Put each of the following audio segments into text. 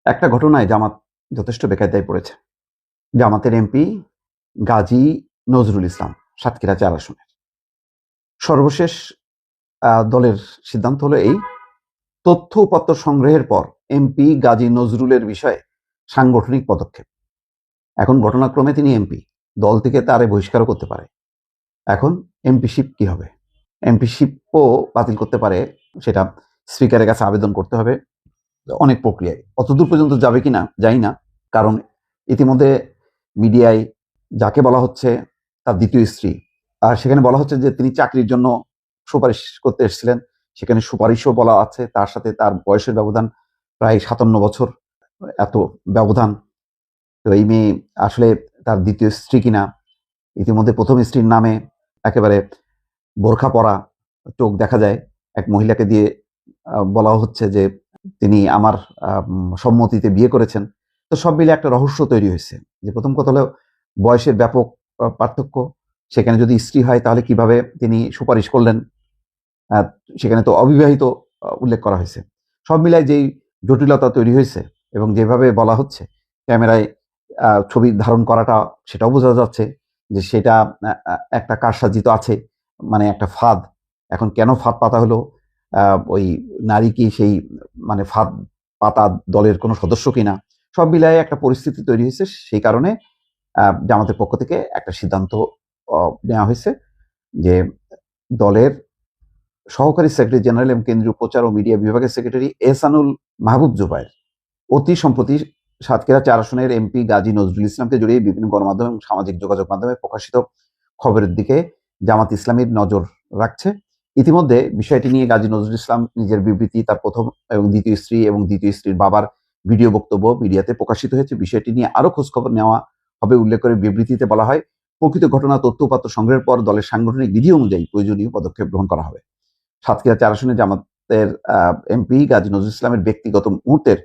একটা ঘটনায় জামাত যথেষ্ট বেকায়দায় পড়েছে। জামাতের এমপি গাজী নজরুল ইসলাম সাতক্ষীরা ৪ আসনের। সর্বশেষ দলের সিদ্ধান্ত হলো এই, তথ্য উপাত্ত সংগ্রহের পর এমপি গাজী নজরুলের বিষয়ে সাংগঠনিক পদক্ষেপ। এখন ঘটনাক্রমে তিনি এমপি, দল থেকে তারে বহিষ্কারও করতে পারে। এখন এমপিশিপ কি হবে? এমপিশিপও বাতিল করতে পারে, সেটা স্পিকারের কাছে আবেদন করতে হবে, অনেক প্রক্রিয়ায়। অতদূর পর্যন্ত যাবে কিনা জানি না, কারণ ইতিমধ্যে মিডিয়ায় যাকে বলা হচ্ছে তার দ্বিতীয় স্ত্রী, আর সেখানে বলা হচ্ছে যে তিনি চাকরির জন্য সুপারিশ করতে এসেছিলেন, সেখানে সুপারিশও বলা আছে, তার সাথে তার বয়সের ব্যবধান প্রায় 57 বছর, এত ব্যবধান। তো এই মেয়ে আসলে তার দ্বিতীয় স্ত্রী কিনা। ইতিমধ্যে প্রথম স্ত্রীর নামে একেবারে বোরখা পরা, চোখ দেখা যায় এক মহিলাকে দিয়ে বলা হচ্ছে যে তিনি আমার সম্মতিতে বিয়ে করেছেন। তো সব মিলে একটা রহস্য তৈরি হয়েছে, যে প্রথম কথা হলো বয়সের ব্যাপক পার্থক্য। সেখানে যদি স্ত্রী হয় তাহলে কিভাবে তিনি সুপারিশ করলেন, সেখানে তো অবিবাহিত উল্লেখ করা হয়েছে। সব মিলায় যেই জটিলতা তৈরি হয়েছে এবং যেভাবে বলা হচ্ছে ক্যামেরায় ছবি ধারণ করাটা, সেটাও বোঝা যাচ্ছে যে সেটা একটা কারসাজিত আছে, মানে একটা ফাঁদ। এখন কেন ফাঁদ পাতা হলো? ওই নারী কি সেই মানে ফাঁদ পাতা দলের কোনো সদস্য কিনা? সব মিলায়ে একটা পরিস্থিতি তৈরি হয়েছে। সেই কারণে জামাতের পক্ষ থেকে একটা সিদ্ধান্ত নেওয়া হয়েছে যে দলের সহকারী সেক্রেটারি জেনারেল এবং কেন্দ্রীয় প্রচার ও মিডিয়া বিভাগের সেক্রেটারি এহসানুল মাহবুব জুবায়ের অতি সম্প্রতি সাতক্ষীরা ৪ আসনের এমপি গাজী নজরুল ইসলামকে জড়িয়ে বিভিন্ন গণমাধ্যম এবং সামাজিক যোগাযোগ মাধ্যমে প্রকাশিত খবরের দিকে জামাত ইসলামীর নজর রাখছে। ইতিমধ্যে বিষয়টি নিয়ে গাজী নজরুল ইসলাম নিজের বিবৃতি, তার প্রথম এবং দ্বিতীয় স্ত্রী এবং দ্বিতীয় স্ত্রীর বাবার ভিডিও বক্তব্য মিডিয়াতে প্রকাশিত হয়েছে। বিষয়টি নিয়ে আরো খোঁজখবর নেওয়া হবে উল্লেখ করে বিবৃতিতে বলা হয়, প্রকৃত ঘটনা তথ্য উপাত্ত সংগ্রহের পর দলের সাংগঠনিক বিধি অনুযায়ী প্রয়োজনীয় পদক্ষেপ গ্রহণ করা হবে। সাতক্ষীরা ৪ আসনে জামাতের এমপি গাজী নজরুল ইসলামের ব্যক্তিগত মুহূর্তের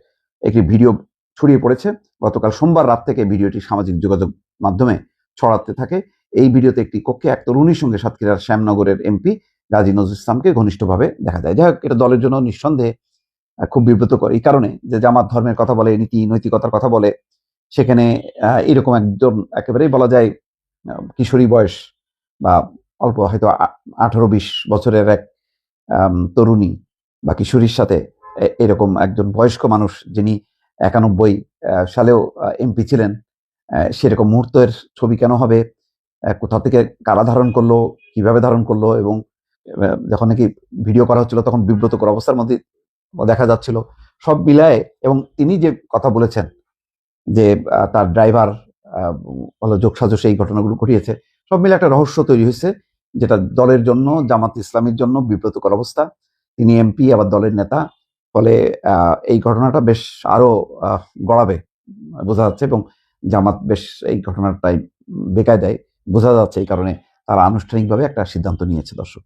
একটি ভিডিও ছড়িয়ে পড়েছে। গতকাল সোমবার রাত থেকে ভিডিওটি সামাজিক যোগাযোগ মাধ্যমে ছড়াতে থাকে। এই ভিডিওতে একটি কক্ষে এক তরুণীর সঙ্গে সাতক্ষীরার শ্যামনগরের এমপি গাজী নজরুল ইসলামকে ঘনিষ্ঠভাবে দেখা যায়। যাই হোক, এটা দলের জন্য নিঃসন্দেহে খুব বিব্রতকর, এই কারণে যে জামাত ধর্মের কথা বলে, নীতি নৈতিকতার কথা বলে, সেখানে এরকম একজন একেবারেই বলা যায় কিশোরী বয়স বা অল্প হয়তো 18-20 বছরের এক তরুণী বা কিশোরীর সাথে এরকম একজন বয়স্ক মানুষ, যিনি 91 সালেও এমপি ছিলেন, সেরকম মুহূর্তের ছবি কেন হবে? কোথা থেকে কারা ধারণ করলো, কিভাবে ধারণ করলো, এবং যখন নাকি ভিডিও করা হচ্ছিল তখন বিব্রতকর অবস্থার মধ্যে দেখা যাচ্ছিল। সব মিলায়ে, এবং তিনি যে কথা বলেছেন যে তার ড্রাইভার হলো যোগসাজশ এই ঘটনাগুলো ঘটিয়েছে, সব মিলে একটা রহস্য তৈরি হয়েছে, যেটা দলের জন্য, জামাত ইসলামীর জন্য বিব্রতকর অবস্থা। তিনি এমপি, আবার দলের নেতা, ফলে এই ঘটনাটা বেশ আরো গড়াবে বোঝা যাচ্ছে, এবং জামাত বেশ এই ঘটনাটাই বেকায়দায় বোঝা যাচ্ছে। এই কারণে তারা আনুষ্ঠানিকভাবে একটা সিদ্ধান্ত নিয়েছে। দর্শক।